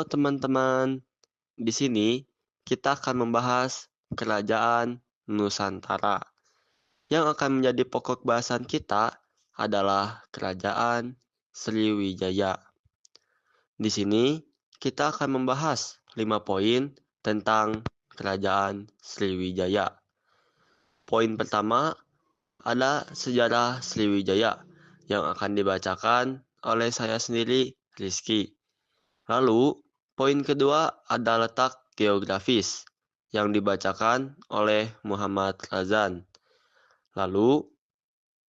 Halo teman-teman, di sini kita akan membahas kerajaan Nusantara. Yang akan menjadi pokok bahasan kita adalah kerajaan Sriwijaya. Di sini kita akan membahas 5 poin tentang kerajaan Sriwijaya. Poin pertama ada sejarah Sriwijaya yang akan dibacakan oleh saya sendiri, Rizky. Lalu, poin kedua ada letak geografis yang dibacakan oleh Muhammad Razan. Lalu,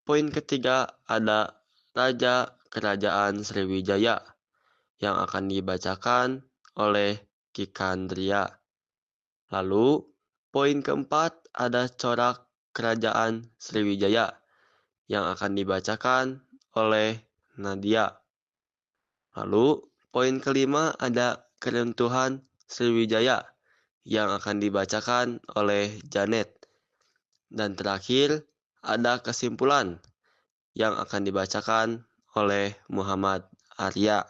poin ketiga ada Raja Kerajaan Sriwijaya yang akan dibacakan oleh Kikandria. Lalu, poin keempat ada corak Kerajaan Sriwijaya yang akan dibacakan oleh Nadia. Lalu, poin kelima ada keruntuhan Sriwijaya yang akan dibacakan oleh Janet. Dan terakhir, ada kesimpulan yang akan dibacakan oleh Muhammad Arya.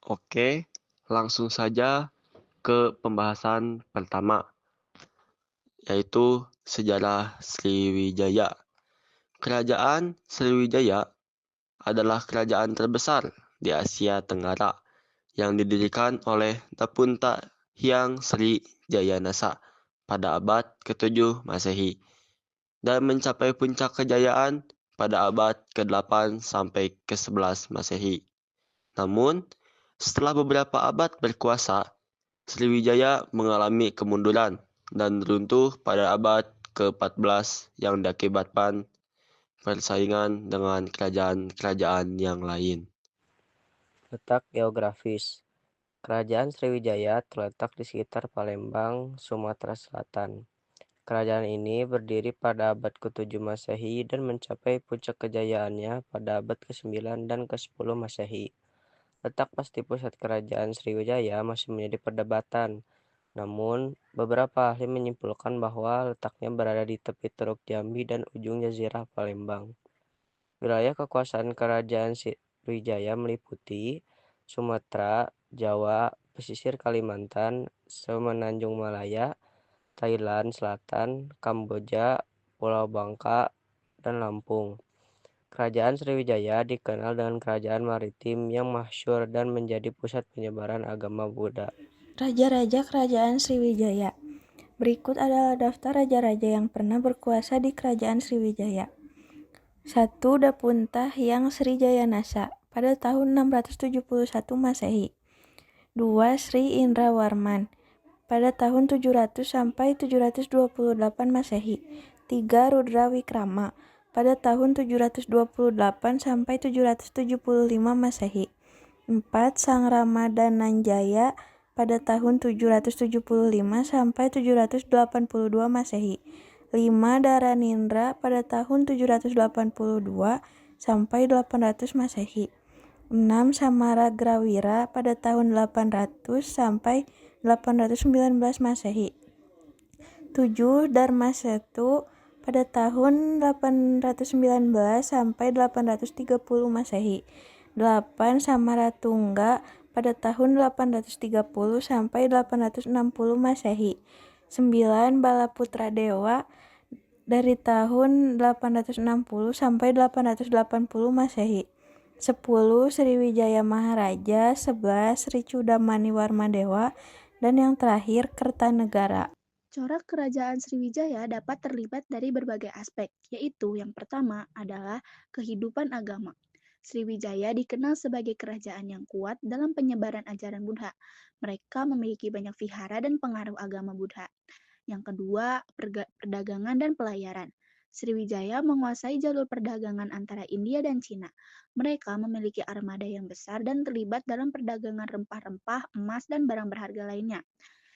Oke, langsung saja ke pembahasan pertama, yaitu sejarah Sriwijaya. Kerajaan Sriwijaya adalah kerajaan terbesar di Asia Tenggara yang didirikan oleh Dapunta Hyang Sri Jayanasa pada abad ke-7 Masehi dan mencapai puncak kejayaan pada abad ke-8 sampai ke-11 Masehi. Namun, setelah beberapa abad berkuasa, Sriwijaya mengalami kemunduran dan runtuh pada abad ke-14 yang diakibatkan persaingan dengan kerajaan-kerajaan yang lain. Letak geografis. Kerajaan Sriwijaya terletak di sekitar Palembang, Sumatera Selatan. Kerajaan ini berdiri pada abad ke-7 Masehi dan mencapai puncak kejayaannya pada abad ke-9 dan ke-10 Masehi. Letak pasti pusat kerajaan Sriwijaya masih menjadi perdebatan. Namun, beberapa ahli menyimpulkan bahwa letaknya berada di tepi Teluk Jambi dan ujung Jazirah Palembang. Wilayah kekuasaan kerajaan Sriwijaya meliputi Sumatera, Jawa, pesisir Kalimantan, Semenanjung Malaya, Thailand Selatan, Kamboja, Pulau Bangka, dan Lampung. Kerajaan Sriwijaya dikenal dengan kerajaan maritim yang masyhur dan menjadi pusat penyebaran agama Buddha. Raja-raja Kerajaan Sriwijaya. Berikut adalah daftar raja-raja yang pernah berkuasa di Kerajaan Sriwijaya. 1. Dapunta Hyang Sri Jayanasa pada tahun 671 Masehi. 2. Sri Indrawarman pada tahun 700 sampai 728 Masehi. 3. Rudra Wikrama pada tahun 728 sampai 775 Masehi. 4. Sang Ramadananjaya pada tahun 775 sampai 782 Masehi. 5. Dharanindra pada tahun 782 sampai 800 Masehi. 6. Samaragrawira pada tahun 800 sampai 819 Masehi. 7. Dharmasetu pada tahun 819 sampai 830 Masehi. 8. Samaratungga pada tahun 830 sampai 860 Masehi. 9. Balaputra Dewa dari tahun 860 sampai 880 Masehi. 10. Sriwijaya Maharaja. 11. Sri Chudamani Warmadewa. Dan yang terakhir Kertanegara. Corak kerajaan Sriwijaya dapat terlibat dari berbagai aspek, yaitu yang pertama adalah kehidupan agama. Sriwijaya dikenal sebagai kerajaan yang kuat dalam penyebaran ajaran Buddha. Mereka memiliki banyak vihara dan pengaruh agama Buddha. Yang kedua, perdagangan dan pelayaran. Sriwijaya menguasai jalur perdagangan antara India dan Cina. Mereka memiliki armada yang besar dan terlibat dalam perdagangan rempah-rempah, emas, dan barang berharga lainnya.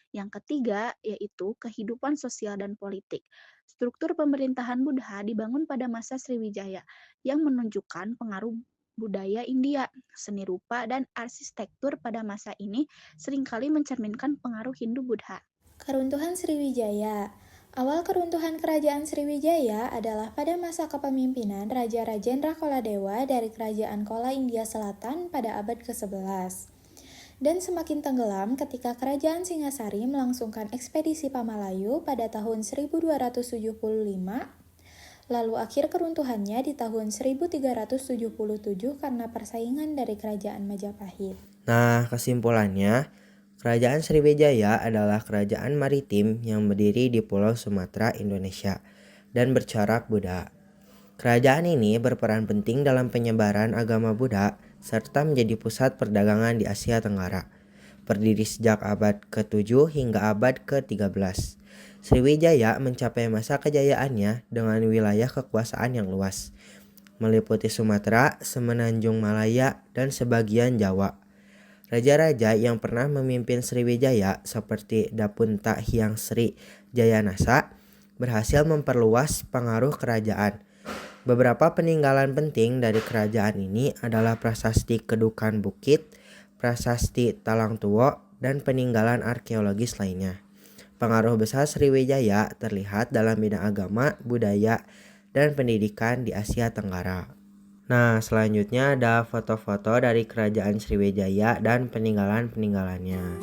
Yang ketiga, yaitu kehidupan sosial dan politik. Struktur pemerintahan Buddha dibangun pada masa Sriwijaya yang menunjukkan pengaruh budaya India. Seni rupa dan arsitektur pada masa ini seringkali mencerminkan pengaruh Hindu-Buddha. Keruntuhan Sriwijaya. Awal keruntuhan kerajaan Sriwijaya adalah pada masa kepemimpinan Raja Rajendra Koladewa dari Kerajaan Kola India Selatan pada abad ke-11. dan semakin tenggelam ketika Kerajaan Singasari melangsungkan ekspedisi Pamalayu pada tahun 1275, lalu akhir keruntuhannya di tahun 1377 karena persaingan dari Kerajaan Majapahit. Nah, kesimpulannya, Kerajaan Sriwijaya adalah kerajaan maritim yang berdiri di Pulau Sumatera, Indonesia, dan bercorak Buddha. Kerajaan ini berperan penting dalam penyebaran agama Buddha serta menjadi pusat perdagangan di Asia Tenggara. Berdiri sejak abad ke-7 hingga abad ke-13. Sriwijaya mencapai masa kejayaannya dengan wilayah kekuasaan yang luas, meliputi Sumatera, Semenanjung Malaya, dan sebagian Jawa. Raja-raja yang pernah memimpin Sriwijaya seperti Dapunta Hyang Sri Jayanasa berhasil memperluas pengaruh kerajaan. Beberapa peninggalan penting dari kerajaan ini adalah prasasti Kedukan Bukit, prasasti Talang Tuwo, dan peninggalan arkeologis lainnya. Pengaruh besar Sriwijaya terlihat dalam bidang agama, budaya, dan pendidikan di Asia Tenggara. Nah, selanjutnya ada foto-foto dari kerajaan Sriwijaya dan peninggalan-peninggalannya.